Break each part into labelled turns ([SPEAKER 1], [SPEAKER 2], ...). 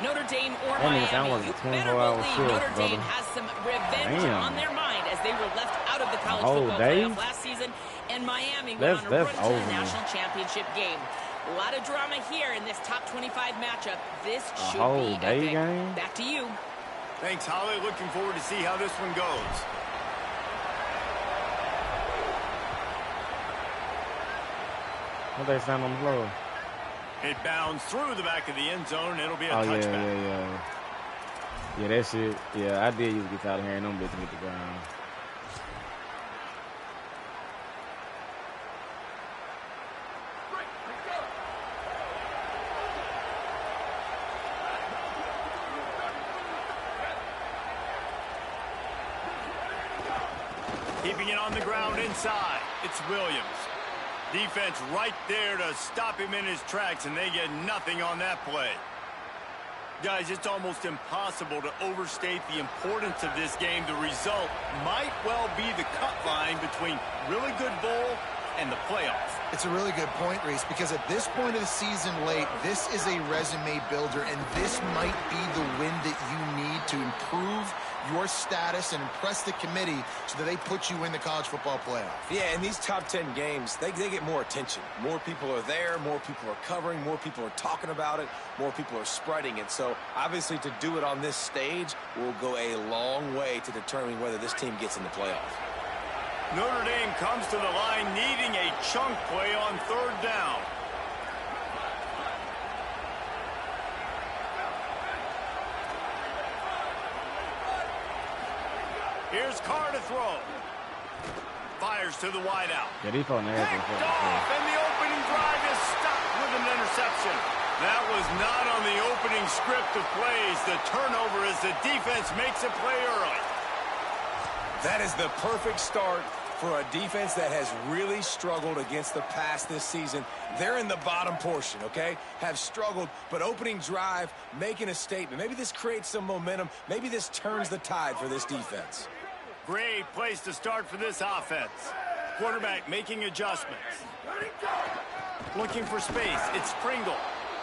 [SPEAKER 1] Notre Dame or
[SPEAKER 2] That nigga sound
[SPEAKER 1] Miami,
[SPEAKER 2] like
[SPEAKER 1] you
[SPEAKER 2] a
[SPEAKER 1] better
[SPEAKER 2] 24-hour
[SPEAKER 1] believe
[SPEAKER 2] shift,
[SPEAKER 1] Notre Dame
[SPEAKER 2] brother.
[SPEAKER 1] has some revenge on their mind as they were left out of the college football playoff last season, and Miami went on a run to the national championship game. A lot of drama here in this top 25 matchup. This should be epic. Back to you.
[SPEAKER 3] Thanks, Holly. Looking forward to see how this one goes.
[SPEAKER 2] What they stand on the floor?
[SPEAKER 3] It bounds through the back of the end zone. It'll be a touchback.
[SPEAKER 2] Yeah, that shit. Yeah, I did used to get out of here and them bitches hit the ground.
[SPEAKER 3] Keeping it on the ground inside. It's Williams. Defense right there to stop him in his tracks, and they get nothing on that play. Guys, it's almost impossible to overstate the importance of this game. The result might well be the cut line between really good bowl and the playoffs.
[SPEAKER 4] It's a really good point, Reese, because at this point of the season late, this is a resume builder, and this might be the win that you need to improve your status and impress the committee so that they put you in the college football playoff.
[SPEAKER 5] Yeah, in these top 10 games, they get more attention. More people are there, more people are covering, more people are talking about it, more people are spreading it. So, obviously, to do it on this stage will go a long way to determining whether this team gets in the playoffs.
[SPEAKER 3] Notre Dame comes to the line needing a chunk play on third down. Here's Carr to throw. Fires to the wideout.
[SPEAKER 2] Picked off, and
[SPEAKER 3] the opening drive is stopped with an interception. That was not on the opening script of plays. The turnover as the defense makes a play early.
[SPEAKER 5] That is the perfect start for a defense that has really struggled against the pass this season. They're in the bottom portion, okay? Have struggled, but opening drive, making a statement. Maybe this creates some momentum. Maybe this turns the tide for this defense.
[SPEAKER 3] Great place to start for this offense. Quarterback making adjustments. Looking for space. It's Pringle.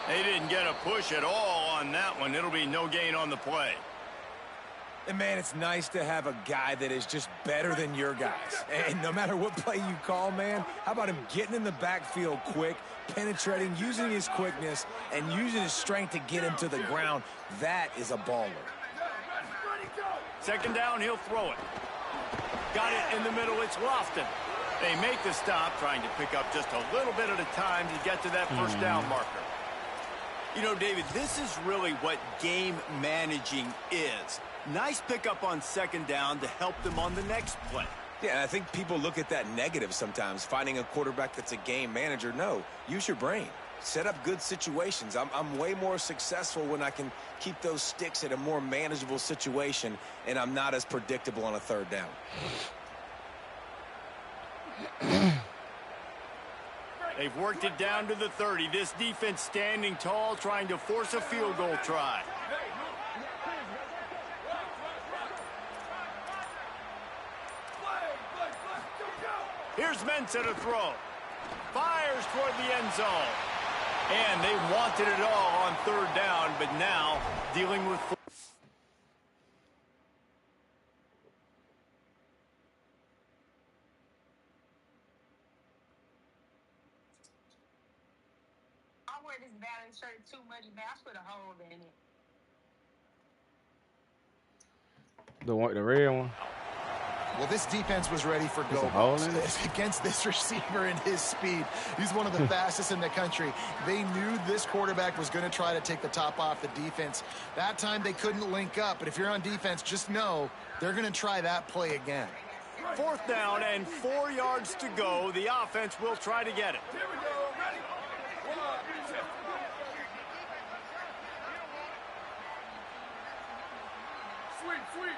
[SPEAKER 3] They didn't get a push at all on that one. It'll be no gain on the play.
[SPEAKER 5] And, man, it's nice to have a guy that is just better than your guys. And no matter what play you call, man, how about him getting in the backfield quick, penetrating, using his quickness, and using his strength to get him to the ground? That is a baller.
[SPEAKER 3] Second down, he'll throw it. Got it in the middle. It's Lofton. They make the stop, trying to pick up just a little bit at a time to get to that first down marker. You know, David, this is really what game managing is. Nice pickup on second down to help them on the next play.
[SPEAKER 5] Yeah, and I think people look at that negative sometimes, finding a quarterback that's a game manager. No, use your brain. Set up good situations. I'm way more successful when I can keep those sticks at a more manageable situation, and I'm not as predictable on a third down.
[SPEAKER 3] They've worked it down to the 30. This defense standing tall, trying to force a field goal try. Here's Mensah to throw. Fires toward the end zone. And they wanted it all on third down, but now dealing with...
[SPEAKER 6] I wear this balance shirt too much, man. I put a hole in it.
[SPEAKER 2] The red one?
[SPEAKER 4] Well, this defense was ready for go against this receiver and his speed. He's one of the fastest in the country. They knew this quarterback was going to try to take the top off the defense. That time they couldn't link up, but if you're on defense, just know they're going to try that play again.
[SPEAKER 3] Fourth down and 4 yards to go. The offense will try to get it.
[SPEAKER 7] Here we go. Ready? 1, 2. Sweet.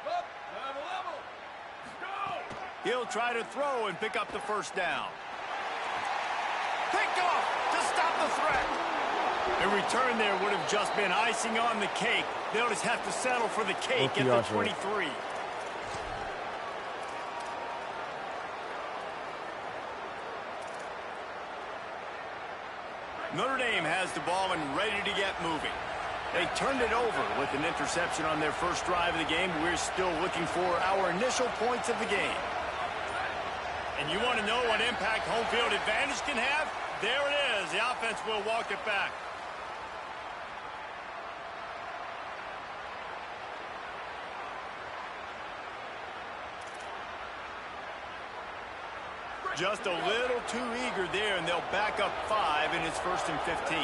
[SPEAKER 7] Up. Level. Go.
[SPEAKER 3] He'll try to throw and pick up the first down. Picked off to stop the threat. A return there would have just been icing on the cake. They'll just have to settle for the cake at the 23. Notre Dame has the ball and ready to get moving. They turned it over with an interception on their first drive of the game. We're still looking for our initial points of the game. And you want to know what impact home field advantage can have? There it is. The offense will walk it back. Just a little too eager there, and they'll back up 5, and it's 1st and 15.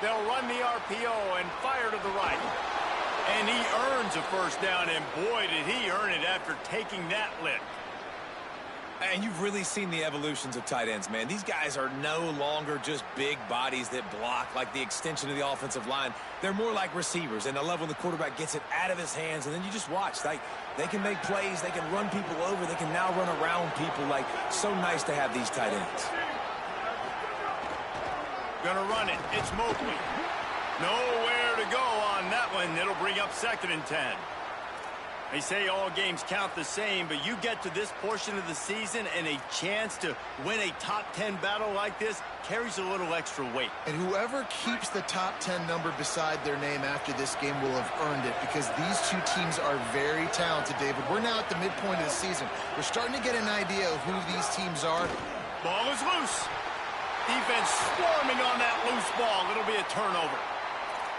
[SPEAKER 3] They'll run the RPO and fire to the right. And he earns a first down, and boy, did he earn it after taking that lick.
[SPEAKER 5] And you've really seen the evolutions of tight ends, man. These guys are no longer just big bodies that block like the extension of the offensive line. They're more like receivers, and I love when the quarterback gets it out of his hands, and then you just watch. Like, they can make plays. They can run people over. They can now run around people. Like, so nice to have these tight ends.
[SPEAKER 3] Gonna run it. It's Mobley. Nowhere to go on that one. It'll bring up 2nd and 10. They say all games count the same, but you get to this portion of the season and a chance to win a top 10 battle like this carries a little extra weight.
[SPEAKER 4] And whoever keeps the top 10 number beside their name after this game will have earned it, because these two teams are very talented, David. We're now at the midpoint of the season. We're starting to get an idea of who these teams are.
[SPEAKER 3] Ball is loose. Defense swarming on that loose ball. It'll be a turnover.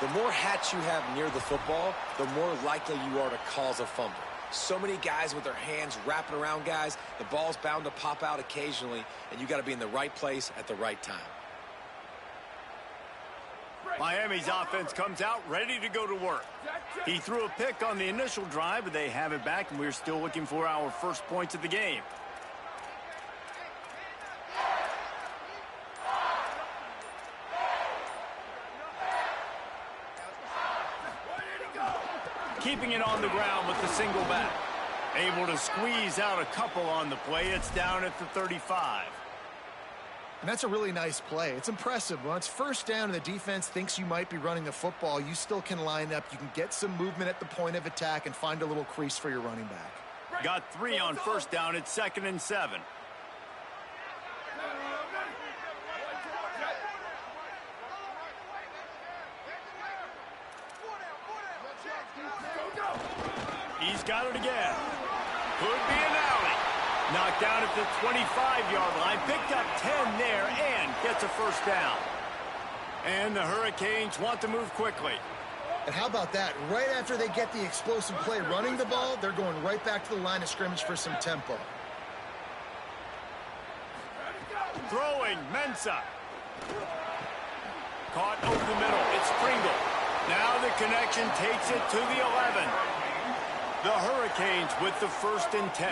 [SPEAKER 5] The more hats you have near the football, the more likely you are to cause a fumble. So many guys with their hands wrapping around guys, the ball's bound to pop out occasionally, and you got to be in the right place at the right time.
[SPEAKER 3] Miami's offense comes out ready to go to work. He threw a pick on the initial drive, but they have it back, and we're still looking for our first points of the game. Keeping it on the ground with the single back. Able to squeeze out a couple on the play. It's down at the 35.
[SPEAKER 4] And that's a really nice play. It's impressive. When it's first down and the defense thinks you might be running the football, you still can line up. You can get some movement at the point of attack and find a little crease for your running back.
[SPEAKER 3] Got 3 on first down. It's 2nd and 7. He's got it again. Could be an alley. Knocked down at the 25-yard line. Picked up 10 there and gets a first down. And the Hurricanes want to move quickly.
[SPEAKER 4] And how about that? Right after they get the explosive play running the ball, they're going right back to the line of scrimmage for some tempo.
[SPEAKER 3] Throwing, Mensah. Caught over the middle. It's Pringle. Now the connection takes it to the 11. The Hurricanes with the 1st and 10.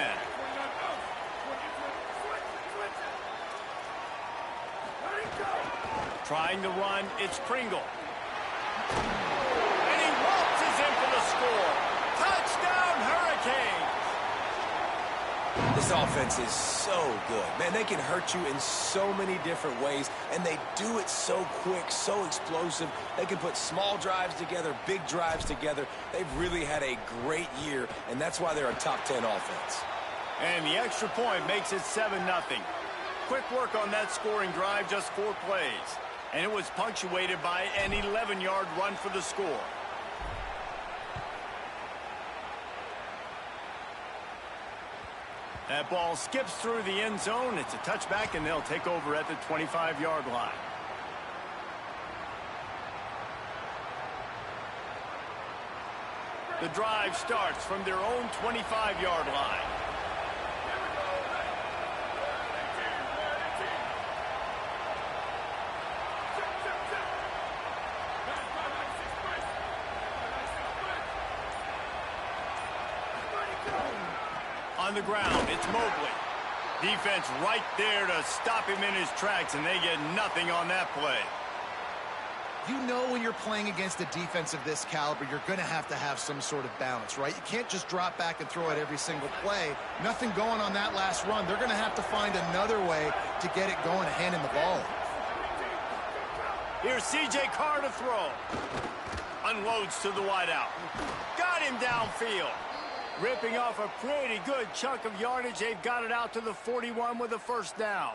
[SPEAKER 3] Trying to run, it's Pringle. And he waltzes in for the score. Touchdown, Hurricanes!
[SPEAKER 5] This offense is so good. Man, they can hurt you in so many different ways, and they do it so quick, so explosive. They can put small drives together, big drives together. They've really had a great year, and that's why they're a top 10 offense.
[SPEAKER 3] And the extra point makes it 7-0. Quick work on that scoring drive, just 4 plays. And it was punctuated by an 11-yard run for the score. That ball skips through the end zone. It's a touchback, and they'll take over at the 25-yard line. The drive starts from their own 25-yard line. On the ground, it's Mobley. Defense right there to stop him in his tracks, and they get nothing on that play.
[SPEAKER 4] You know when you're playing against a defense of this caliber, you're going to have some sort of balance, right? You can't just drop back and throw it every single play. Nothing going on that last run. They're going to have to find another way to get it going and handing the ball.
[SPEAKER 3] Here's C.J. Carr to throw. Unloads to the wideout. Got him downfield. Ripping off a pretty good chunk of yardage. They've got it out to the 41 with a first down.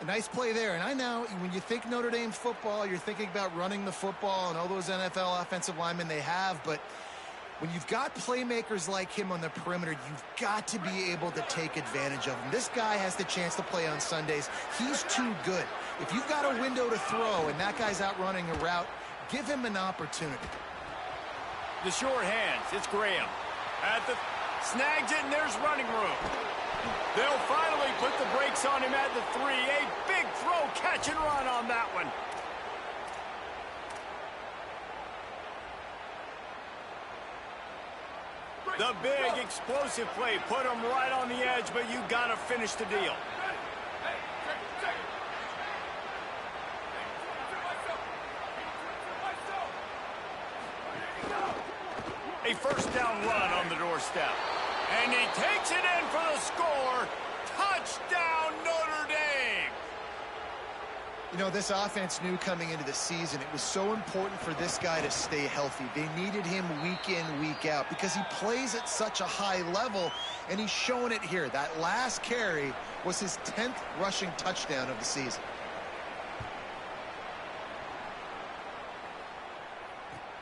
[SPEAKER 4] A nice play there. And I know when you think Notre Dame football, you're thinking about running the football and all those NFL offensive linemen they have. But when you've got playmakers like him on the perimeter, you've got to be able to take advantage of him. This guy has the chance to play on Sundays. He's too good. If you've got a window to throw and that guy's out running a route, give him an opportunity.
[SPEAKER 3] The short hands, it's Graham. Snags it, and there's running room. They'll finally put the brakes on him at the 3. A big throw, catch and run on that one. The big explosive play put him right on the edge, but you got to finish the deal. A first down run on the doorstep. And he takes it in for the score. Touchdown, Notre Dame!
[SPEAKER 4] You know, this offense knew coming into the season it was so important for this guy to stay healthy. They needed him week in, week out because he plays at such a high level, and he's showing it here. That last carry was his 10th rushing touchdown of the season.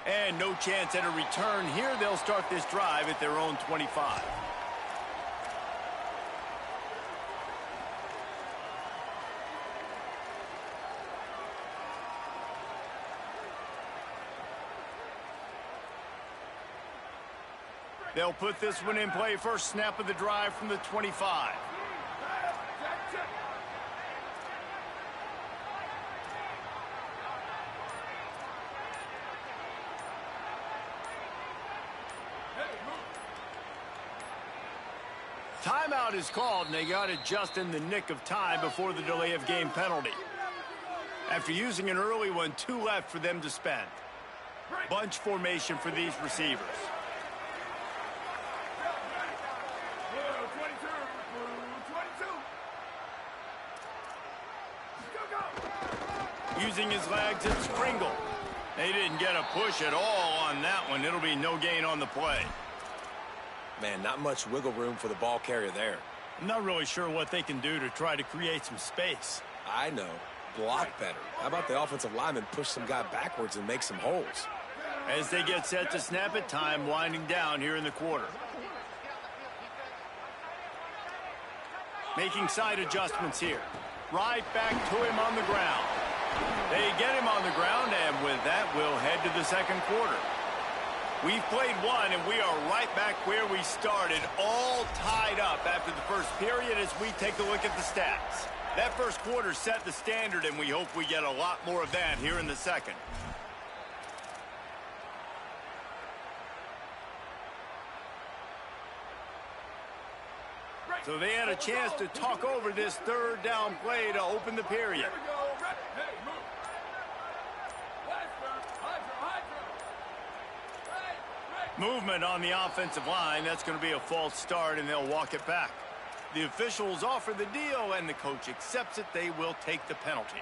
[SPEAKER 3] And no chance at a return here. They'll start this drive at their own 25. They'll put this one in play. First snap of the drive from the 25. Timeout is called, and they got it just in the nick of time before the delay of game penalty. After using an early one, 2 left for them to spend. Bunch formation for these receivers. Using his legs, it's Pringle. They didn't get a push at all on that one. It'll be no gain on the play.
[SPEAKER 5] Man, not much wiggle room for the ball carrier there.
[SPEAKER 3] I'm not really sure what they can do to try to create some space.
[SPEAKER 5] I know. Block better. How about the offensive lineman push some guy backwards and make some holes?
[SPEAKER 3] As they get set to snap it, time winding down here in the quarter. Making side adjustments here. Right back to him on the ground. They get him on the ground, and with that, we'll head to the second quarter. We've played one, and we are right back where we started, all tied up after the first period as we take a look at the stats. That first quarter set the standard, and we hope we get a lot more of that here in the second. So they had a chance to talk over this third down play to open the period. Movement on the offensive line. That's going to be a false start, and they'll walk it back. The officials offer the deal, and the coach accepts it. They will take the penalty.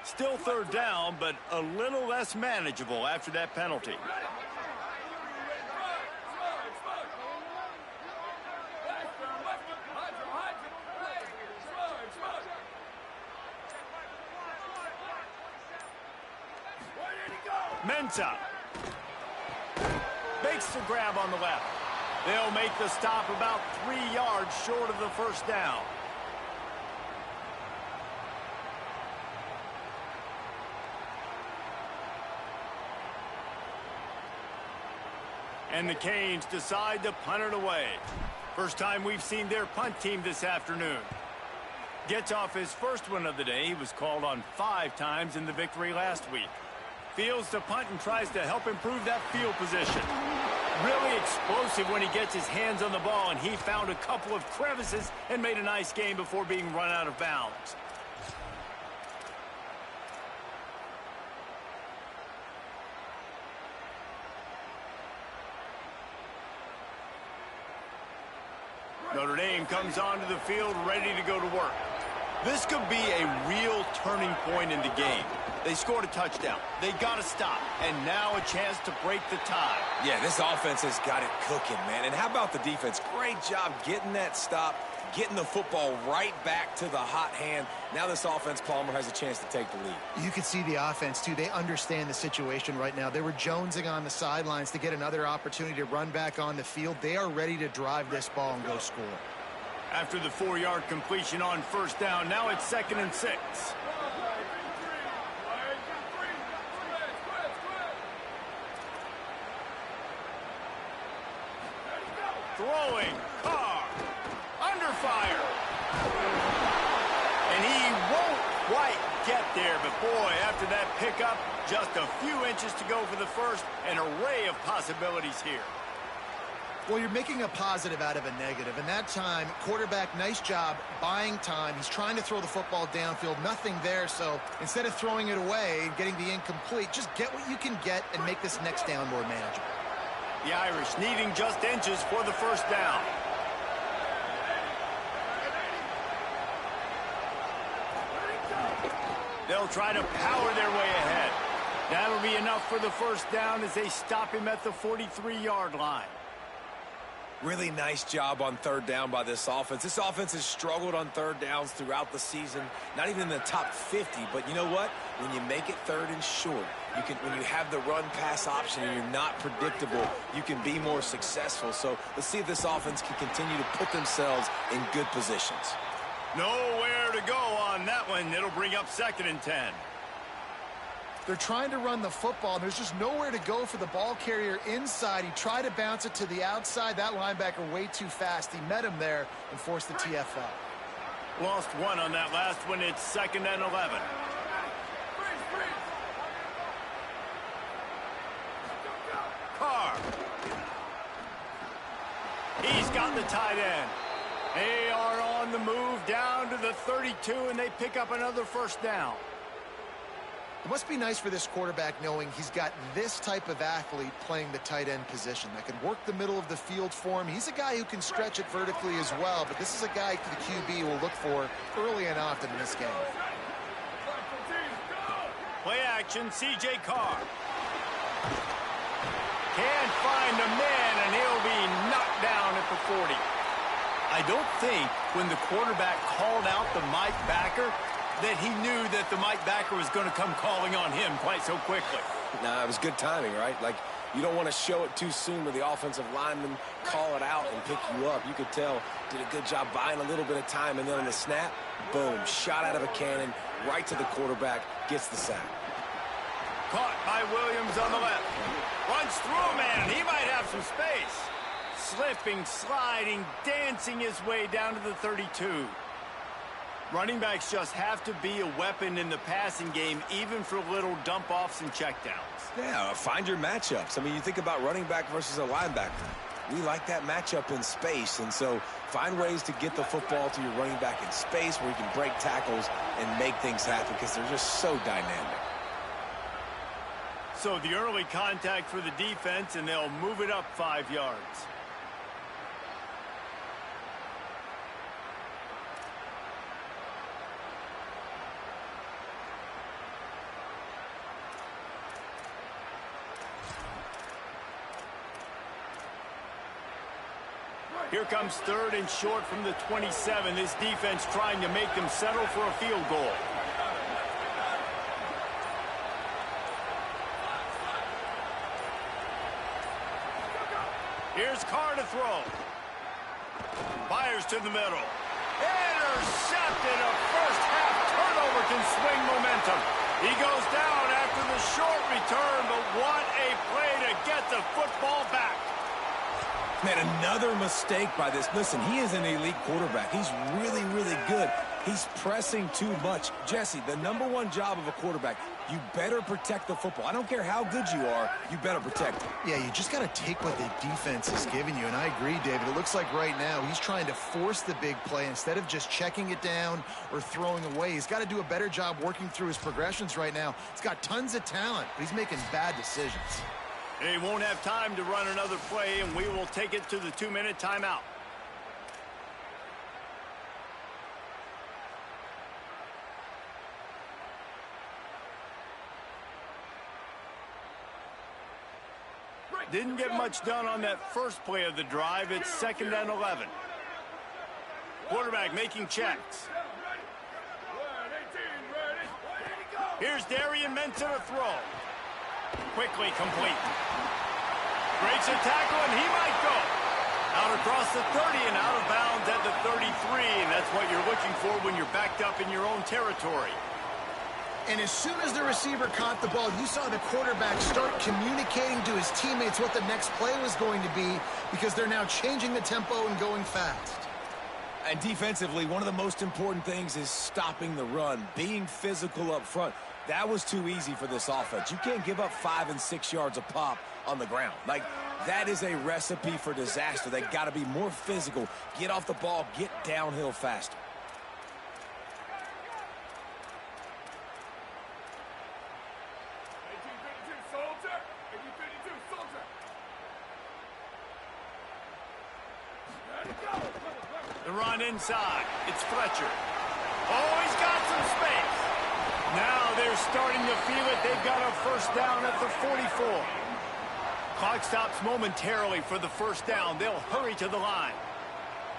[SPEAKER 3] Still third down, but a little less manageable after that penalty. Mensah makes the grab on the left. They'll make the stop about 3 yards short of the first down. And the Canes decide to punt it away. First time we've seen their punt team this afternoon. Gets off his first one of the day. He was called on 5 times in the victory last week. Fields the punt and tries to help improve that field position. Really explosive when he gets his hands on the ball, and he found a couple of crevices and made a nice game before being run out of bounds. Notre Dame comes onto the field ready to go to work. This could be a real turning point in the game. They scored a touchdown. They got to stop. And now a chance to break the tie.
[SPEAKER 5] Yeah, this offense has got it cooking, man. And how about the defense? Great job getting that stop, getting the football right back to the hot hand. Now this offense, Palmer, has a chance to take the lead.
[SPEAKER 4] You can see the offense, too. They understand the situation right now. They were jonesing on the sidelines to get another opportunity to run back on the field. They are ready to drive this ball and go score.
[SPEAKER 3] After the 4-yard completion on first down, now it's 2nd and 6. Throwing, Carr, under fire. And he won't quite get there, but boy, after that pickup, just a few inches to go for the first, an array of possibilities here.
[SPEAKER 4] Well, you're making a positive out of a negative, and that time, quarterback, nice job buying time. He's trying to throw the football downfield, nothing there, so instead of throwing it away and getting the incomplete, just get what you can get and make this next down more manageable.
[SPEAKER 3] The Irish needing just inches for the first down. They'll try to power their way ahead. That'll be enough for the first down as they stop him at the 43-yard line.
[SPEAKER 5] Really nice job on third down by this offense. This offense has struggled on third downs throughout the season. Not even in the top 50, but you know what? When you make it third and short, when you have the run-pass option and you're not predictable, you can be more successful. So let's see if this offense can continue to put themselves in good positions.
[SPEAKER 3] Nowhere to go on that one. It'll bring up 2nd and 10.
[SPEAKER 4] They're trying to run the football, and there's just nowhere to go for the ball carrier inside. He tried to bounce it to the outside. That linebacker way too fast. He met him there and forced the TFL.
[SPEAKER 3] Lost one on that last one. It's 2nd and 11. Carr. He's got the tight end. They are on the move down to the 32, and they pick up another first down.
[SPEAKER 4] It must be nice for this quarterback knowing he's got this type of athlete playing the tight end position that can work the middle of the field for him. He's a guy who can stretch it vertically as well, but this is a guy the QB will look for early and often in this game.
[SPEAKER 3] Play action, C.J. Carr. Can't find the man, and he'll be knocked down at the 40. I don't think when the quarterback called out the Mike backer that he knew that the Mike backer was going to come calling on him quite so quickly.
[SPEAKER 5] Nah, it was good timing, right? Like, you don't want to show it too soon where the offensive lineman call it out and pick you up. You could tell, did a good job buying a little bit of time, and then on the snap, boom, shot out of a cannon, right to the quarterback, gets the sack.
[SPEAKER 3] Caught by Williams on the left. Runs through a man. He might have some space. Slipping, sliding, dancing his way down to the 32. Running backs just have to be a weapon in the passing game, even for little dump-offs and checkdowns.
[SPEAKER 5] Yeah, find your matchups. I mean, you think about running back versus a linebacker. We like that matchup in space, and so find ways to get the football to your running back in space where you can break tackles and make things happen because they're just so dynamic.
[SPEAKER 3] So the early contact for the defense, and they'll move it up 5 yards. Here comes 3rd and short from the 27. This defense trying to make them settle for a field goal. Here's Carr to throw. Fires to the middle. Intercepted. A first half turnover can swing momentum. He goes down after the short return, but what a play to get the football back.
[SPEAKER 5] Man, another mistake by this. Listen, he is an elite quarterback. He's really, really good. He's pressing too much. Jesse, the #1 job of a quarterback, you better protect the football. I don't care how good you are, you better protect it.
[SPEAKER 4] Yeah, you just got to take what the defense is giving you, and I agree, David. It looks like right now he's trying to force the big play instead of just checking it down or throwing away. He's got to do a better job working through his progressions right now. He's got tons of talent, but he's making bad decisions.
[SPEAKER 3] They won't have time to run another play, and we will take it to the 2-minute timeout. Didn't get much done on that first play of the drive. It's 2nd and 11. Quarterback making checks. Here's Darian Mensa to throw. Quickly complete. Breaks a tackle, and he might go. Out across the 30 and out of bounds at the 33, and that's what you're looking for when you're backed up in your own territory.
[SPEAKER 4] And as soon as the receiver caught the ball, you saw the quarterback start communicating to his teammates what the next play was going to be, because they're now changing the tempo and going fast.
[SPEAKER 5] And defensively, one of the most important things is stopping the run, being physical up front. That was too easy for this offense. You can't give up 5 and 6 yards a pop on the ground. Like, that is a recipe for disaster. They got to be more physical, get off the ball, get downhill faster.
[SPEAKER 3] The run inside. It's Fletcher. Oh, he's got some space. Now they're starting to feel it. They've got a first down at the 44. Clock stops momentarily for the first down. They'll hurry to the line.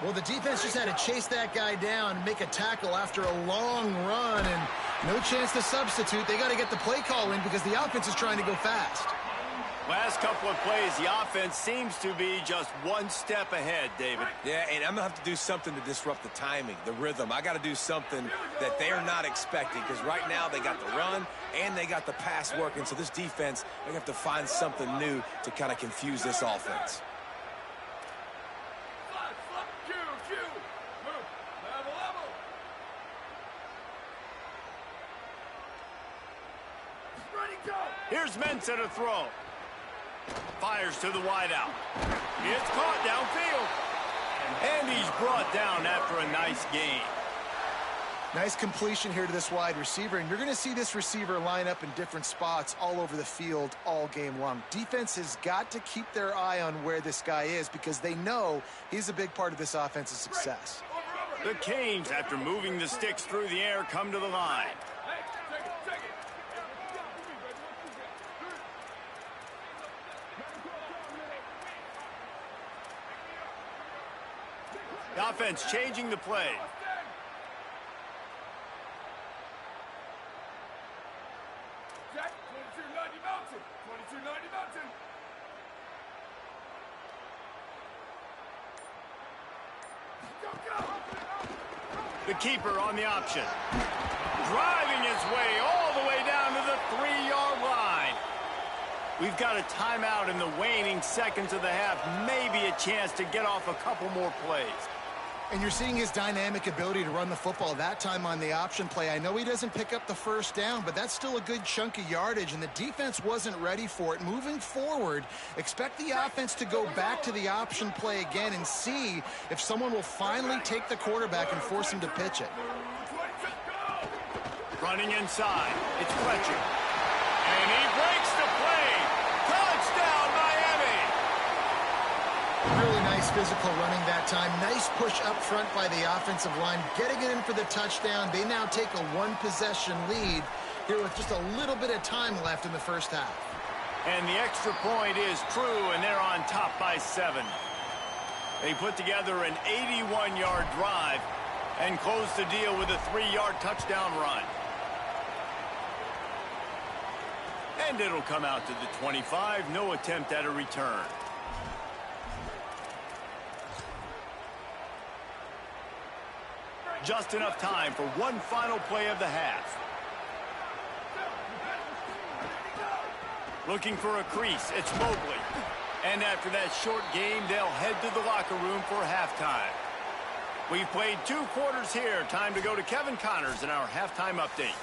[SPEAKER 4] Well, the defense just had to chase that guy down and make a tackle after a long run, and no chance to substitute. They got to get the play call in because the offense is trying to go fast.
[SPEAKER 3] Last couple of plays, the offense seems to be just one step ahead, David.
[SPEAKER 5] Yeah, and I'm going to have to do something to disrupt the timing, the rhythm. I got to do something that they're not expecting, because right now they got the run and they got the pass working. So this defense, they have to find something new to kind of confuse this offense.
[SPEAKER 3] Here's Mensa to throw. Fires to the wideout. It's caught downfield. And he's brought down after a nice gain.
[SPEAKER 4] Nice completion here to this wide receiver, and you're going to see this receiver line up in different spots all over the field all game long. Defense has got to keep their eye on where this guy is, because they know he's a big part of this offense's success.
[SPEAKER 3] The Canes, after moving the sticks through the air, come to the line. The offense changing the play.
[SPEAKER 7] Jack, 2290 Mountain. 2290 Mountain.
[SPEAKER 3] The keeper on the option. Driving his way all the way down to the 3-yard line. We've got a timeout in the waning seconds of the half. Maybe a chance to get off a couple more plays.
[SPEAKER 4] And you're seeing his dynamic ability to run the football, that time on the option play. I know he doesn't pick up the first down, but that's still a good chunk of yardage, and the defense wasn't ready for it. Moving forward, expect the offense to go back to the option play again and see if someone will finally take the quarterback and force him to pitch it.
[SPEAKER 3] Running inside, it's Fletcher. And he breaks the play. Touchdown, Miami!
[SPEAKER 4] Really nice physical running that time. Nice push up front by the offensive line, getting it in for the touchdown. They now take a one-possession lead here with just a little bit of time left in the first half.
[SPEAKER 3] And the extra point is true, and they're on top by 7. They put together an 81-yard drive and close the deal with a 3-yard touchdown run. And it'll come out to the 25. No attempt at a return. Just enough time for one final play of the half. Looking for a crease, it's Mobley. And after that short game, they'll head to the locker room for halftime. We've played 2 quarters here. Time to go to Kevin Connors in our halftime update.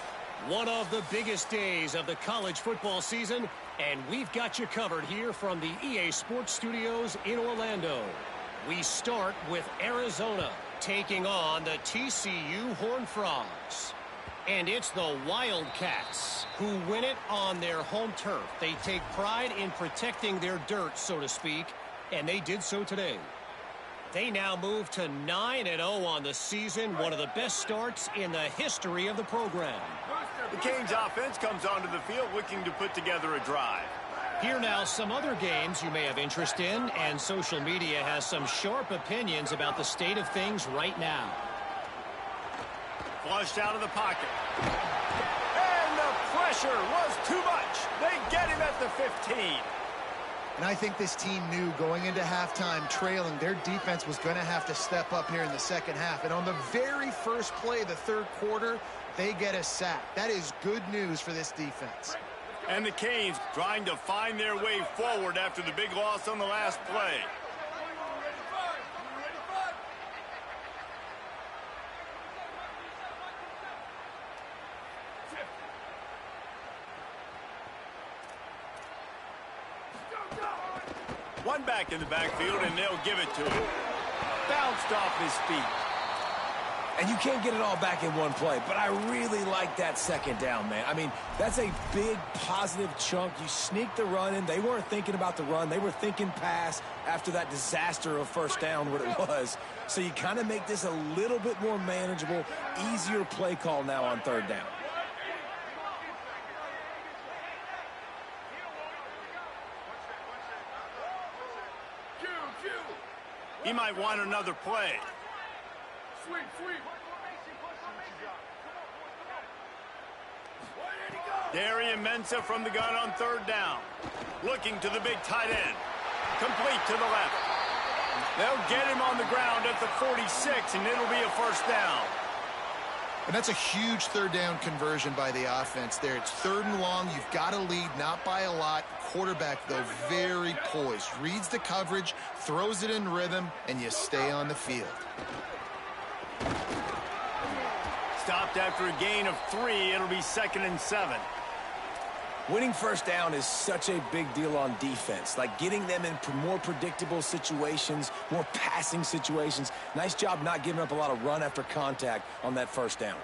[SPEAKER 8] One of the biggest days of the college football season, and we've got you covered here from the EA Sports Studios in Orlando. We start with Arizona taking on the TCU Horned Frogs. And it's the Wildcats who win it on their home turf. They take pride in protecting their dirt, so to speak, and they did so today. They now move to 9-0 on the season, one of the best starts in the history of the program.
[SPEAKER 3] The Canes offense comes onto the field looking to put together a drive.
[SPEAKER 8] Here now, some other games you may have interest in, and social media has some sharp opinions about the state of things right now.
[SPEAKER 3] Flushed out of the pocket. And the pressure was too much. They get him at the 15.
[SPEAKER 4] And I think this team knew going into halftime trailing, their defense was going to have to step up here in the second half. And on the very first play of the third quarter, they get a sack. That is good news for this defense.
[SPEAKER 3] And the Canes trying to find their way forward after the big loss on the last play. One back in the backfield, and they'll give it to him. Bounced off his feet.
[SPEAKER 5] And you can't get it all back in one play, but I really like that second down, man. I mean, that's a big positive chunk. You sneak the run in. They weren't thinking about the run. They were thinking pass after that disaster of first down, what it was. So you kind of make this a little bit more manageable, easier play call now on third down.
[SPEAKER 3] He might want another play.
[SPEAKER 7] Sweep, sweep.
[SPEAKER 3] Darian Mensah from the gun on third down. Looking to the big tight end. Complete to the left. They'll get him on the ground at the 46, and it'll be a first down.
[SPEAKER 4] And that's a huge third down conversion by the offense there. It's third and long. You've got to lead, not by a lot. Quarterback, though, very poised. Reads the coverage, throws it in rhythm, and you stay on the field.
[SPEAKER 3] Stopped after a gain of 3. It'll be 2nd and 7.
[SPEAKER 5] Winning first down is such a big deal on defense. Like getting them in more predictable situations, more passing situations. Nice job not giving up a lot of run after contact on that first down.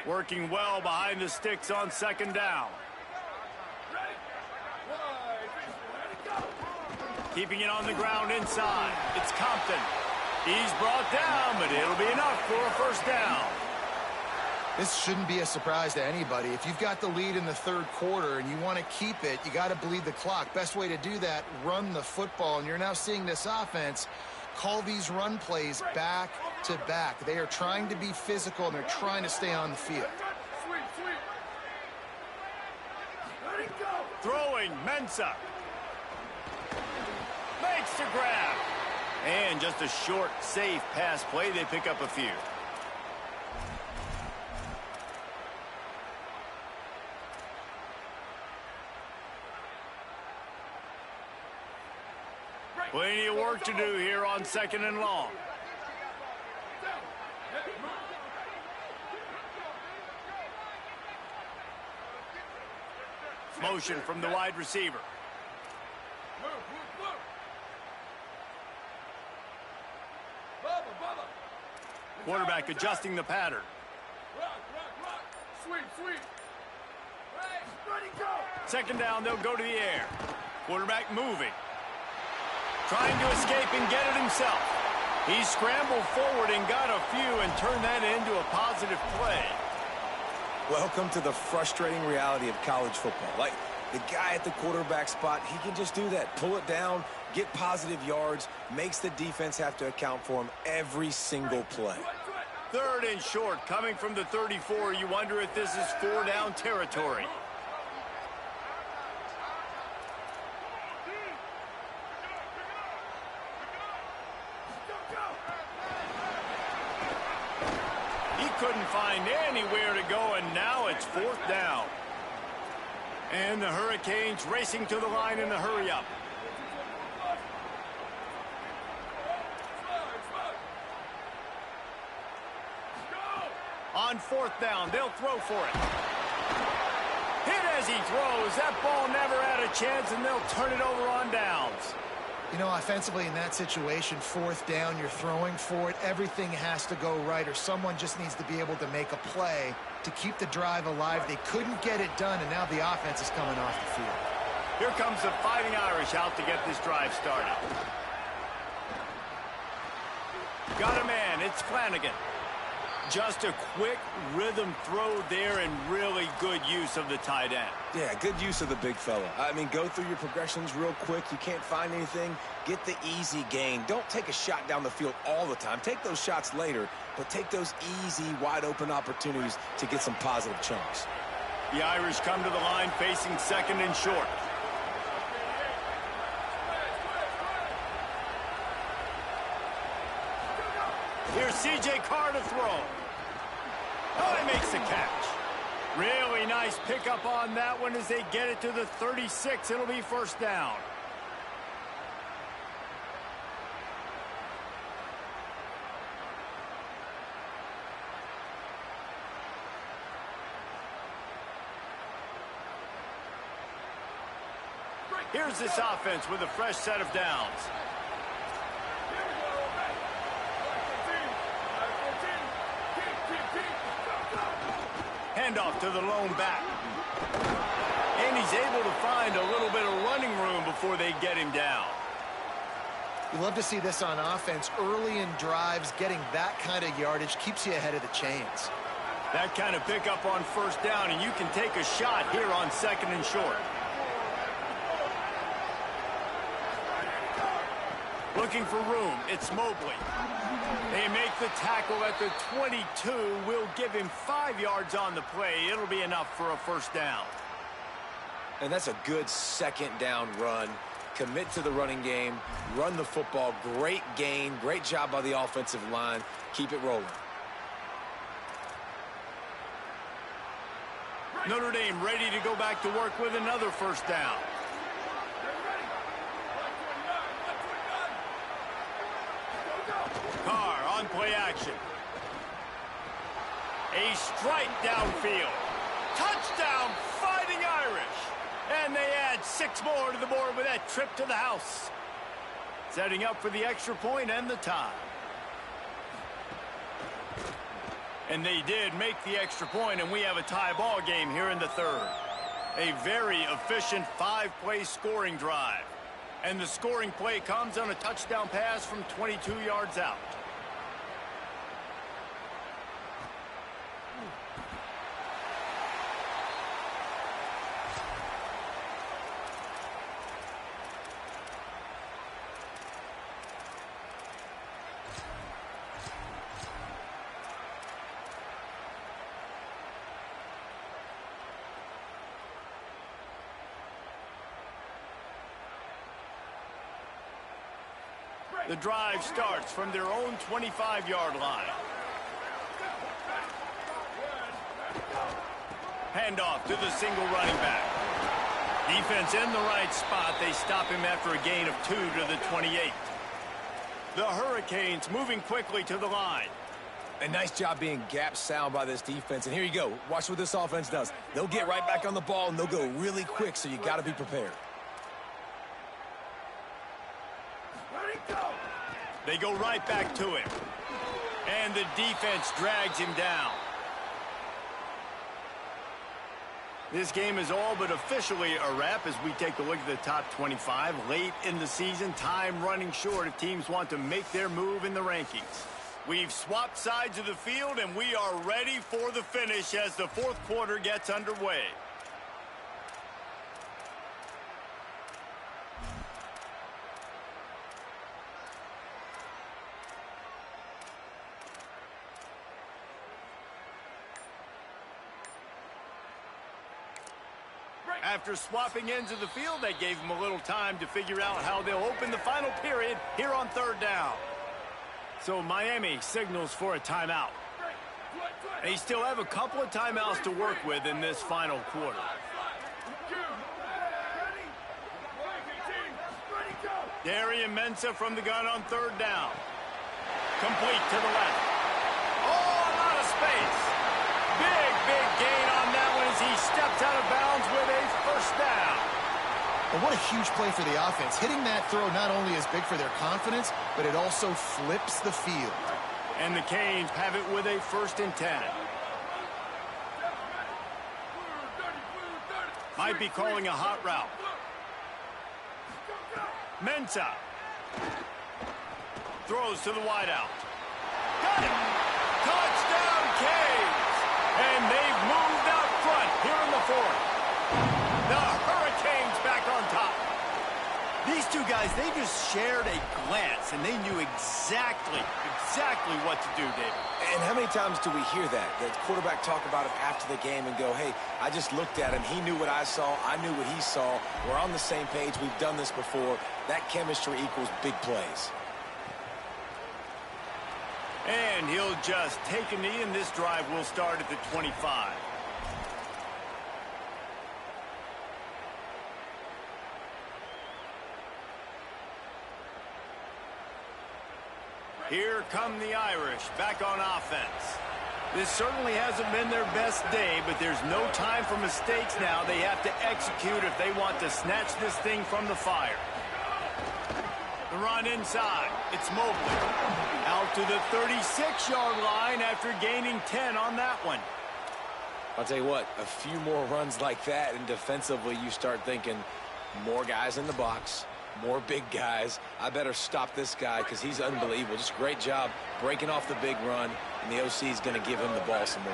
[SPEAKER 3] Working well behind the sticks on second down. Keeping it on the ground inside. It's Compton. He's brought down, but it'll be enough for a first down.
[SPEAKER 4] This shouldn't be a surprise to anybody. If you've got the lead in the third quarter and you want to keep it, you got to bleed the clock. Best way to do that, run the football. And you're now seeing this offense call these run plays back to back. They are trying to be physical, and they're trying to stay on the field.
[SPEAKER 3] Throwing, Mensah. Makes the grab. And just a short, safe pass play. They pick up a few. Plenty of work to do here on 2nd and long. Motion from the wide receiver. Quarterback adjusting the pattern.
[SPEAKER 7] Sweep, sweep.
[SPEAKER 3] Second down, they'll go to the air. Quarterback moving. Trying to escape and get it himself. He scrambled forward and got a few and turned that into a positive play.
[SPEAKER 5] Welcome to the frustrating reality of college football. Like, the guy at the quarterback spot, he can just do that. Pull it down, get positive yards, makes the defense have to account for him every single play.
[SPEAKER 3] 3rd and short, coming from the 34. You wonder if this is 4-down territory. Couldn't find anywhere to go, and now it's 4th down. And the Hurricanes racing to the line in the hurry-up. On 4th down, they'll throw for it. Hit as he throws. That ball never had a chance, and they'll turn it over on downs.
[SPEAKER 4] You know, offensively in that situation, 4th down, you're throwing for it. Everything has to go right, or someone just needs to be able to make a play to keep the drive alive. They couldn't get it done, and now the offense is coming off the field.
[SPEAKER 3] Here comes the Fighting Irish out to get this drive started. Got a man. It's Flanagan. Just a quick rhythm throw there and really good use of the tight end.
[SPEAKER 5] Yeah, good use of the big fella. I mean, go through your progressions real quick. You can't find anything. Get the easy gain. Don't take a shot down the field all the time. Take those shots later, but take those easy, wide-open opportunities to get some positive chunks.
[SPEAKER 3] The Irish come to the line facing second and short. Here's C.J. Carr to throw. Oh, he makes the catch. Really nice pickup on that one as they get it to the 36. It'll be first down. Here's this offense with a fresh set of downs. Handoff to the lone back. And he's able to find a little bit of running room before they get him down.
[SPEAKER 4] You love to see this on offense. Early in drives, getting that kind of yardage keeps you ahead of the chains.
[SPEAKER 3] That kind of pickup on first down, and you can take a shot here on second and short. Looking for room, it's Mobley. They make the tackle at the 22. Will give him 5 yards on the play. It'll be enough for a first down.
[SPEAKER 5] And that's a good second down run. Commit to the running game. Run the football. Great gain. Great job by the offensive line. Keep it rolling.
[SPEAKER 3] Notre Dame ready to go back to work with another first down. Carr on play action. A strike downfield. Touchdown, Fighting Irish. And they add 6 more to the board with that trip to the house. Setting up for the extra point and the tie. And they did make the extra point, and we have a tie ball game here in the third. A very efficient 5-play scoring drive. And the scoring play comes on a touchdown pass from 22 yards out. The drive starts from their own 25-yard line. Handoff to the single running back. Defense in the right spot. They stop him after a gain of 2 to the 28. The Hurricanes moving quickly to the line.
[SPEAKER 5] A nice job being gap sound by this defense. And here you go. Watch what this offense does. They'll get right back on the ball, and they'll go really quick, so you got to be prepared.
[SPEAKER 3] They go right back to him. And the defense drags him down. This game is all but officially a wrap as we take a look at the top 25. Late in the season, time running short if teams want to make their move in the rankings. We've swapped sides of the field, and we are ready for the finish as the fourth quarter gets underway. After swapping ends of the field, that gave them a little time to figure out how they'll open the final period here on third down. So Miami signals for a timeout. They still have a couple of timeouts to work with in this final quarter. Darian Mensah from the gun on third down. Complete to the left. Oh, a lot of space. Big gain on that one as he steps out of bounds with a first down.
[SPEAKER 4] And what a huge play for the offense. Hitting that throw not only is big for their confidence, but it also flips the field.
[SPEAKER 3] And the Canes have it with a 1st and 10. Might be calling a hot route. Mensah. Throws to the wideout. Got it. Touchdown, And they've moved out front here in the fourth. The Hurricanes back on top. These two guys, they just shared a glance, and they knew exactly what to do, David.
[SPEAKER 5] And how many times do we hear that? The quarterback talk about it after the game and go, hey, I just looked at him. He knew what I saw. I knew what he saw. We're on the same page. We've done this before. That chemistry equals big plays.
[SPEAKER 3] And he'll just take a knee, and this drive will start at the 25. Here come the Irish back on offense. This certainly hasn't been their best day, but there's no time for mistakes now. They have to execute if they want to snatch this thing from the fire. The run inside. It's Mobley. Out to the 36-yard line after gaining 10 on that one.
[SPEAKER 5] I'll tell you what, a few more runs like that, and defensively you start thinking more guys in the box. More big guys. I better stop this guy because he's unbelievable. Just a great job breaking off the big run, and the OC is going to give him the ball some more.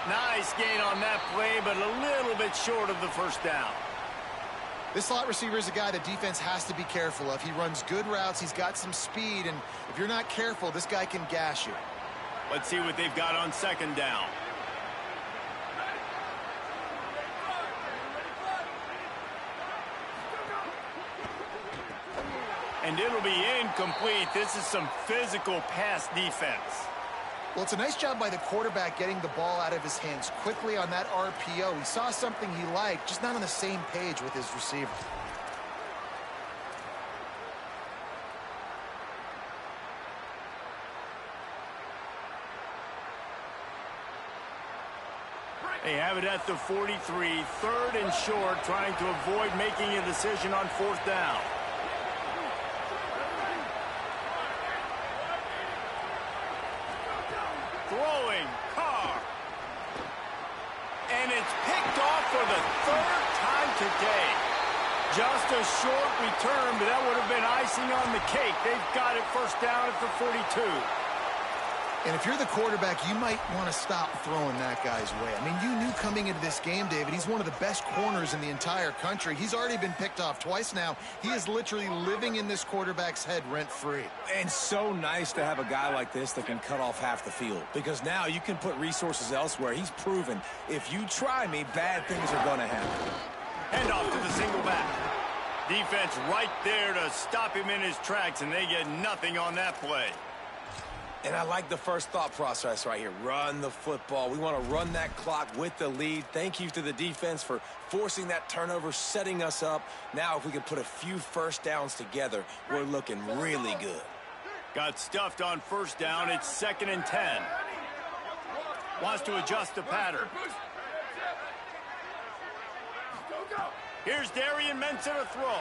[SPEAKER 3] Nice gain on that play, but a little bit short of the first down.
[SPEAKER 4] This slot receiver is a guy the defense has to be careful of. He runs good routes. He's got some speed, and if you're not careful, this guy can gash you.
[SPEAKER 3] Let's see what they've got on second down. And it'll be incomplete. This is some physical pass defense.
[SPEAKER 4] Well, it's a nice job by the quarterback getting the ball out of his hands quickly on that RPO. He saw something he liked, just not on the same page with his receiver.
[SPEAKER 3] They have it at the 43, third and short, trying to avoid making a decision on fourth down. Throwing, Carr. And it's picked off for the third time today. Just a short return, but that would have been icing on the cake. They've got it first down at the 42.
[SPEAKER 4] And if you're the quarterback, you might want to stop throwing that guy's way. I mean, you knew coming into this game, David, he's one of the best corners in the entire country. He's already been picked off twice now. He is literally living in this quarterback's head rent-free.
[SPEAKER 5] And so nice to have a guy like this that can cut off half the field, because now you can put resources elsewhere. He's proven if you try me, bad things are going to happen.
[SPEAKER 3] Hand off to the single back. Defense right there to stop him in his tracks, and they get nothing on that play.
[SPEAKER 5] And I like the first thought process right here. Run the football. We want to run that clock with the lead. Thank you to the defense for forcing that turnover, setting us up. Now if we can put a few first downs together, we're looking really good.
[SPEAKER 3] Got stuffed on first down. It's 2nd and 10. Wants to adjust the pattern. Here's Darian Mensah to throw.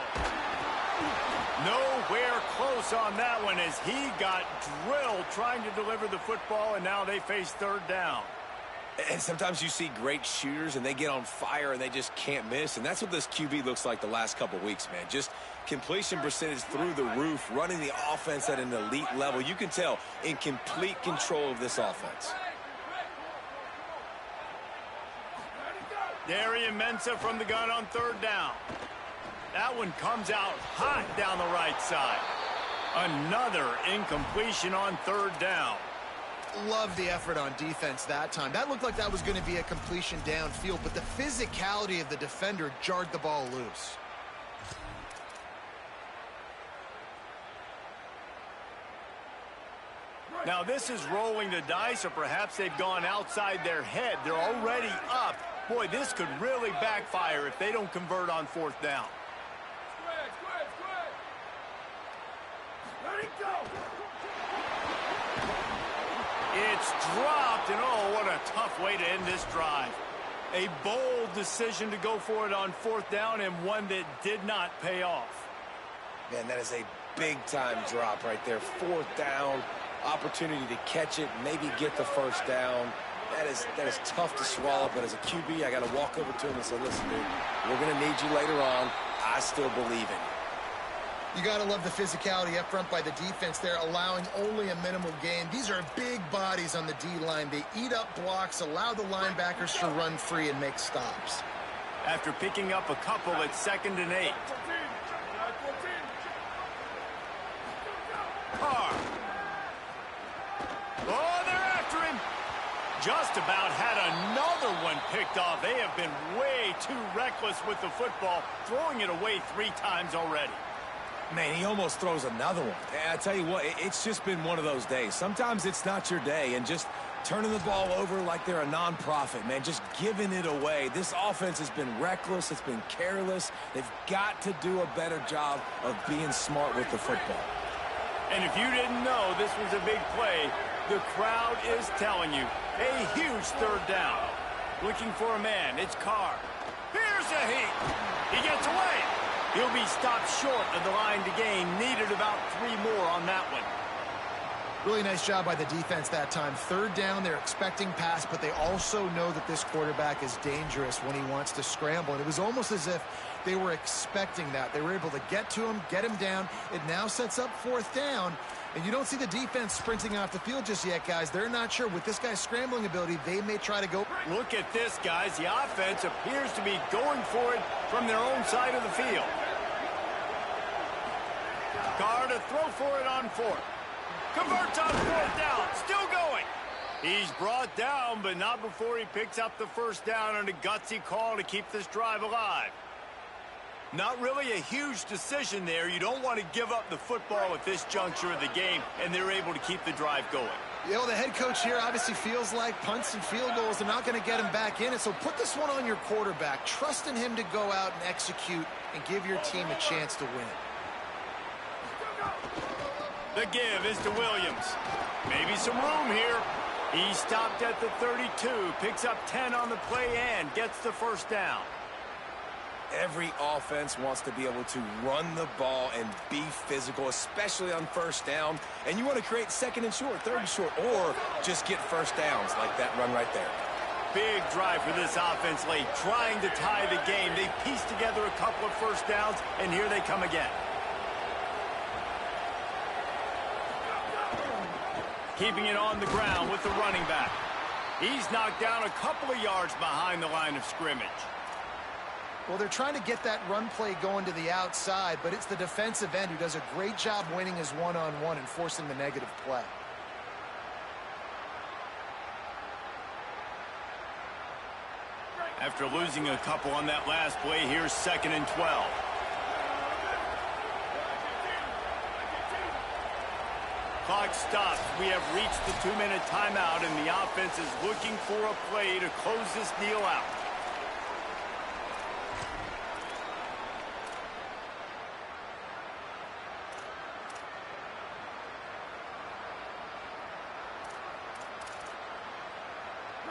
[SPEAKER 3] Nowhere close on that one as he got drilled trying to deliver the football, and now they face third down.
[SPEAKER 5] And sometimes you see great shooters, and they get on fire, and they just can't miss. And that's what this QB looks like the last couple weeks, man. Just completion percentage through the roof, running the offense at an elite level. You can tell in complete control of this offense.
[SPEAKER 3] Darian Mensah from the gun on third down. That one comes out hot down the right side. Another incompletion on third down.
[SPEAKER 4] Love the effort on defense that time. That looked like that was going to be a completion downfield, but the physicality of the defender jarred the ball loose.
[SPEAKER 3] Now this is rolling the dice, or perhaps they've gone outside their head. They're already up. Boy, this could really backfire if they don't convert on fourth down.
[SPEAKER 7] Let it go.
[SPEAKER 3] It's dropped, and oh, what a tough way to end this drive. A bold decision to go for it on fourth down, and one that did not pay off.
[SPEAKER 5] Man, that is a big-time drop right there. Fourth down, opportunity to catch it, maybe get the first down. That is tough to swallow, but as a QB, I got to walk over to him and say, listen, dude, we're going to need you later on. I still believe in you.
[SPEAKER 4] You got to love the physicality up front by the defense there, allowing only a minimal gain. These are big bodies on the D-line. They eat up blocks, allow the linebackers to run free and make stops.
[SPEAKER 3] After picking up a couple at 2nd and 8. Carr. Oh, they're after him. Just about had another one picked off. They have been way too reckless with the football, throwing it away 3 times already.
[SPEAKER 5] Man, he almost throws another one. And I tell you what, it's just been one of those days. Sometimes it's not your day, and just turning the ball over like they're a non-profit, man, just giving it away. This offense has been reckless. It's been careless. They've got to do a better job of being smart with the football.
[SPEAKER 3] And if you didn't know this was a big play, the crowd is telling you. A huge 3rd down. Looking for a man. It's Carr. Here's a heat. He gets away. He'll be stopped short of the line to gain. Needed about 3 more on that one.
[SPEAKER 4] Really nice job by the defense that time. 3rd down, they're expecting pass, but they also know that this quarterback is dangerous when he wants to scramble. And it was almost as if they were expecting that. They were able to get to him, get him down. It now sets up 4th down. And you don't see the defense sprinting off the field just yet, guys. They're not sure. With this guy's scrambling ability, they may try to go.
[SPEAKER 3] Look at this, guys. The offense appears to be going for it from their own side of the field. Carr to throw for it on 4th. Converts on 4th down. Still going. He's brought down, but not before he picks up the 1st down on a gutsy call to keep this drive alive. Not really a huge decision there. You don't want to give up the football at this juncture of the game, and they're able to keep the drive going.
[SPEAKER 4] You know, the head coach here obviously feels like punts and field goals are not going to get him back in it, so put this one on your quarterback. Trust in him to go out and execute and give your team a chance to win.
[SPEAKER 3] The give is to Williams. Maybe some room here. He stopped at the 32, picks up 10 on the play and gets the 1st down.
[SPEAKER 5] Every offense wants to be able to run the ball and be physical, especially on 1st down. And you want to create 2nd and short, 3rd and short, or just get 1st downs like that run right there.
[SPEAKER 3] Big drive for this offense late, trying to tie the game. They pieced together a couple of 1st downs, and here they come again. Keeping it on the ground with the running back. He's knocked down a couple of yards behind the line of scrimmage.
[SPEAKER 4] Well, they're trying to get that run play going to the outside, but it's the defensive end who does a great job winning his one-on-one and forcing the negative play.
[SPEAKER 3] After losing a couple on that last play, here's 2nd and 12. Clock stops. We have reached the 2-minute timeout, and the offense is looking for a play to close this deal out.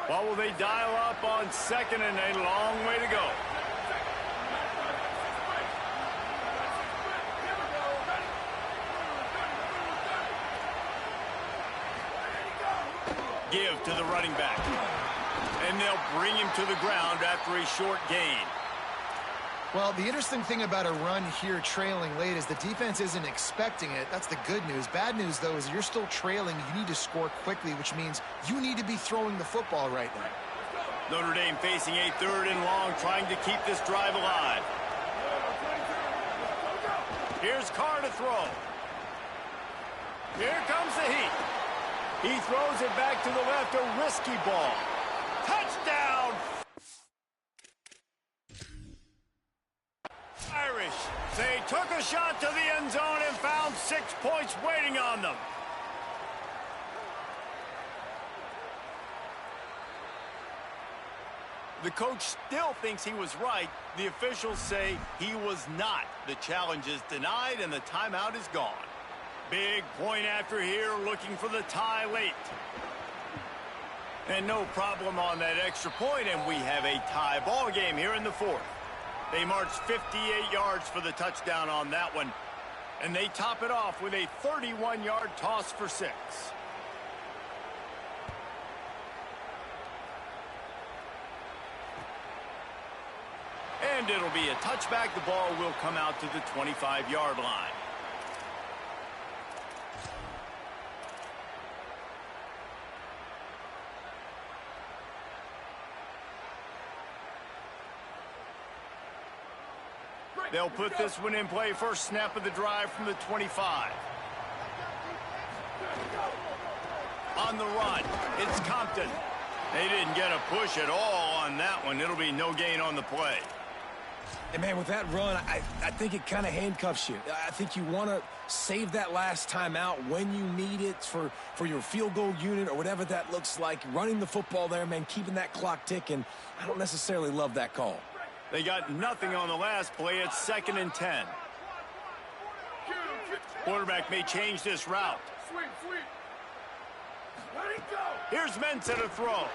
[SPEAKER 3] What will they dial up on 2nd and a long way to go? Give to the running back. And they'll bring him to the ground after a short gain.
[SPEAKER 4] Well, the interesting thing about a run here trailing late is the defense isn't expecting it. That's the good news. Bad news, though, is you're still trailing. You need to score quickly, which means you need to be throwing the football right now.
[SPEAKER 3] Notre Dame facing a 3rd and long, trying to keep this drive alive. Here's Carr to throw. Here comes the heat. He throws it back to the left, a risky ball. Touchdown! Irish. They took a shot to the end zone and found 6 points waiting on them. The coach still thinks he was right. The officials say he was not. The challenge is denied and the timeout is gone. Big point after here, looking for the tie late. And no problem on that extra point, and we have a tie ball game here in the 4th. They marched 58 yards for the touchdown on that one, and they top it off with a 31-yard toss for 6. And it'll be a touchback. The ball will come out to the 25-yard line. They'll put this one in play first snap of the drive from the 25. On the run, it's Compton. They didn't get a push at all on that one. It'll be no gain on the play.
[SPEAKER 5] And, man, with that run, I think it kind of handcuffs you. I think you want to save that last timeout when you need it for your field goal unit or whatever that looks like. Running the football there, man, keeping that clock ticking. I don't necessarily love that call.
[SPEAKER 3] They got nothing on the last play. It's 2nd and 10. Quarterback may change this route. Here's Mensa to throw.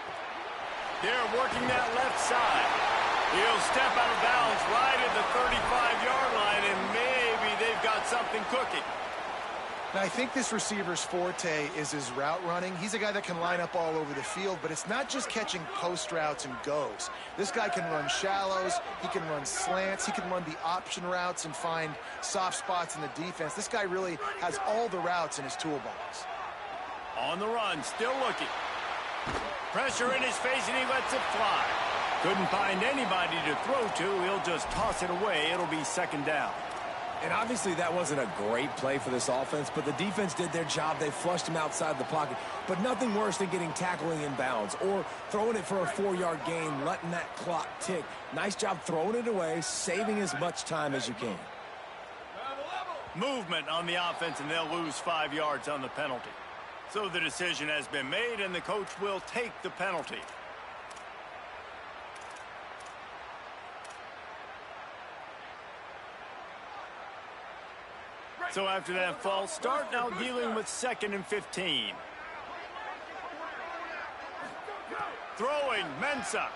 [SPEAKER 3] They're working that left side. He'll step out of bounds right at the 35-yard line, and maybe they've got something cooking.
[SPEAKER 4] Now, I think this receiver's forte is his route running. He's a guy that can line up all over the field, but it's not just catching post routes and goes. This guy can run shallows, he can run slants, he can run the option routes and find soft spots in the defense. This guy really has all the routes in his toolbox.
[SPEAKER 3] On the run, still looking. Pressure in his face, and he lets it fly. Couldn't find anybody to throw to. He'll just toss it away. It'll be 2nd down.
[SPEAKER 5] And obviously that wasn't a great play for this offense, but the defense did their job. They flushed him outside the pocket. But nothing worse than getting tackling in bounds or throwing it for a 4-yard gain, letting that clock tick. Nice job throwing it away, saving as much time as you can.
[SPEAKER 3] Movement on the offense, and they'll lose 5 yards on the penalty. So the decision has been made, and the coach will take the penalty. So after that false start, now dealing with 2nd and 15. Throwing, Mensa.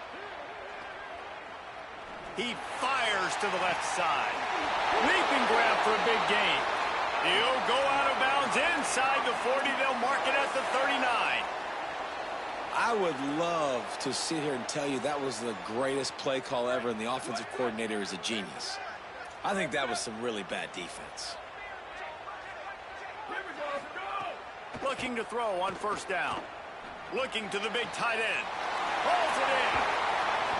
[SPEAKER 3] He fires to the left side. Leaping grab for a big gain. He'll go out of bounds inside the 40. They'll mark it at the 39.
[SPEAKER 5] I would love to sit here and tell you that was the greatest play call ever, and the offensive coordinator is a genius. I think that was some really bad defense.
[SPEAKER 3] Looking to throw on 1st down. Looking to the big tight end. Pulls it in.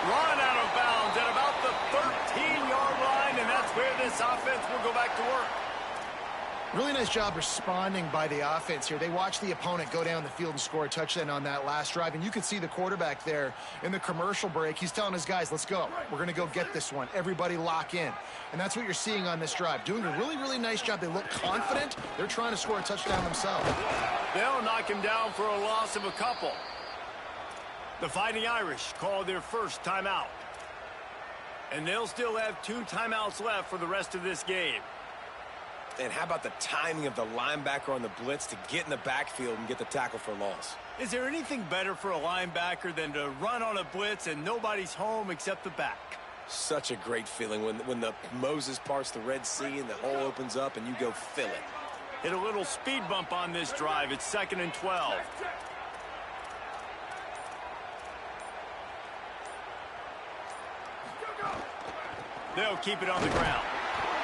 [SPEAKER 3] Run out of bounds at about the 13-yard line, and that's where this offense will go back to work.
[SPEAKER 4] Really nice job responding by the offense here. They watched the opponent go down the field and score a touchdown on that last drive, and you could see the quarterback there in the commercial break. He's telling his guys, let's go. We're going to go get this one. Everybody lock in. And that's what you're seeing on this drive. Doing a really, really nice job. They look confident. They're trying to score a touchdown themselves.
[SPEAKER 3] They'll knock him down for a loss of a couple. The Fighting Irish call their first timeout. And they'll still have 2 timeouts left for the rest of this game.
[SPEAKER 5] And how about the timing of the linebacker on the blitz to get in the backfield and get the tackle for loss?
[SPEAKER 3] Is there anything better for a linebacker than to run on a blitz and nobody's home except the back?
[SPEAKER 5] Such a great feeling when the Moses parts the Red Sea and the hole opens up and you go fill it.
[SPEAKER 3] Hit a little speed bump on this drive. It's 2nd and 12. They'll keep it on the ground.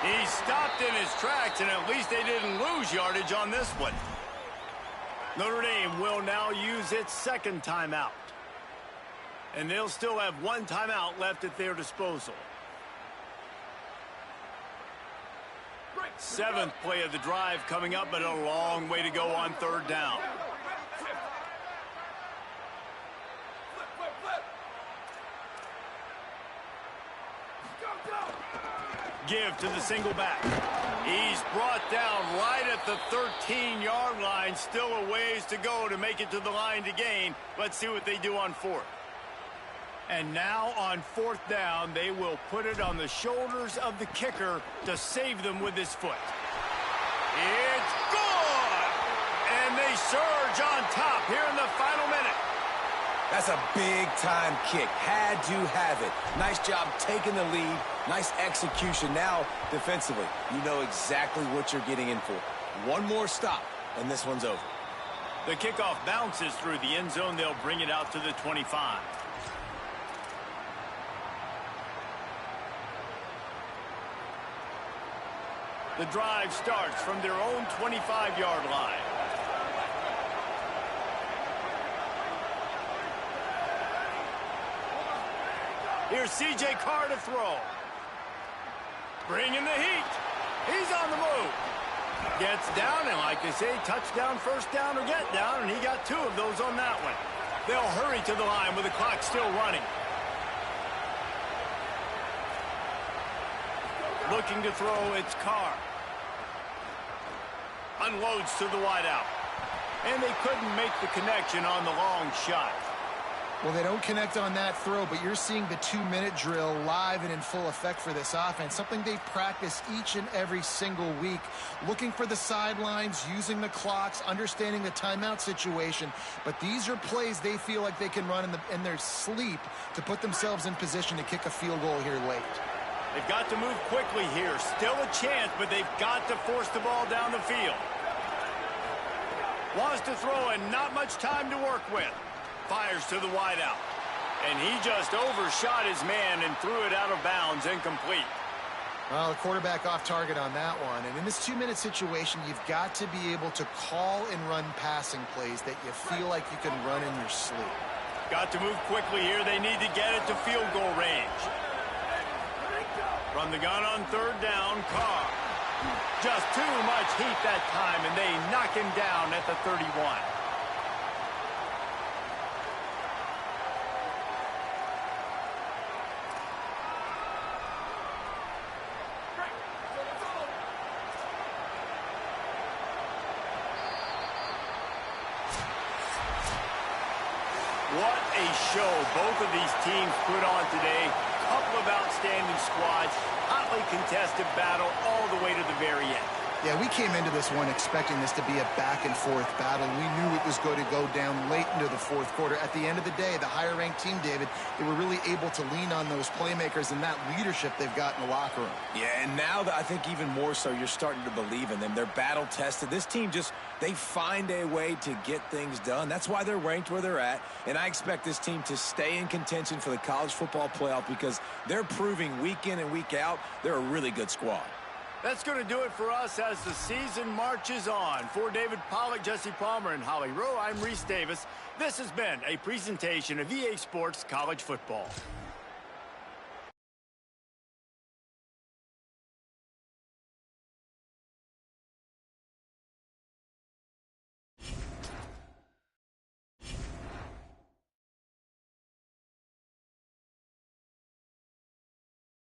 [SPEAKER 3] He stopped in his tracks, and at least they didn't lose yardage on this one. Notre Dame will now use its 2nd timeout. And they'll still have 1 timeout left at their disposal. 7th play of the drive coming up, but a long way to go on 3rd down. Give to the single back. He's brought down right at the 13-yard line. Still a ways to go to make it to the line to gain. Let's see what they do on 4th. And now on 4th down, they will put it on the shoulders of the kicker to save them with his foot. It's good! And they surge on top here in the final minute.
[SPEAKER 5] That's a big-time kick. Had to have it. Nice job taking the lead. Nice execution. Now, defensively, you know exactly what you're getting in for. One more stop, and this one's over.
[SPEAKER 3] The kickoff bounces through the end zone. They'll bring it out to the 25. The drive starts from their own 25-yard line. Here's C.J. Carr to throw. Bringing the heat. He's on the move. Gets down, and like they say, touchdown, first down, or get down, and he got 2 of those on that one. They'll hurry to the line with the clock still running. Looking to throw, it's Carr. Unloads to the wideout. And they couldn't make the connection on the long shot.
[SPEAKER 4] Well, they don't connect on that throw, but you're seeing the 2-minute drill live and in full effect for this offense, something they practice each and every single week, looking for the sidelines, using the clocks, understanding the timeout situation. But these are plays they feel like they can run in their sleep to put themselves in position to kick a field goal here late.
[SPEAKER 3] They've got to move quickly here. Still a chance, but they've got to force the ball down the field. Wants to throw and not much time to work with. Fires to the wideout. And he just overshot his man and threw it out of bounds, incomplete.
[SPEAKER 4] Well, the quarterback off target on that one. And in this 2-minute situation, you've got to be able to call and run passing plays that you feel like you can run in your sleep.
[SPEAKER 3] Got to move quickly here. They need to get it to field goal range. From the gun on 3rd down, Carr. Just too much heat that time, and they knock him down at the 31. What a show both of these teams put on today. Couple of outstanding squads, hotly contested battle all the way to the very end.
[SPEAKER 4] Yeah, we came into this one expecting this to be a back-and-forth battle. We knew it was going to go down late into the 4th quarter. At the end of the day, the higher-ranked team, David, they were really able to lean on those playmakers and that leadership they've got in the locker room.
[SPEAKER 5] Yeah, and now I think even more so, you're starting to believe in them. They're battle-tested. This team they find a way to get things done. That's why they're ranked where they're at. And I expect this team to stay in contention for the college football playoff because they're proving week in and week out they're a really good squad.
[SPEAKER 3] That's going to do it for us as the season marches on. For David Pollack, Jesse Palmer, and Holly Rowe, I'm Reese Davis. This has been a presentation of EA Sports College Football.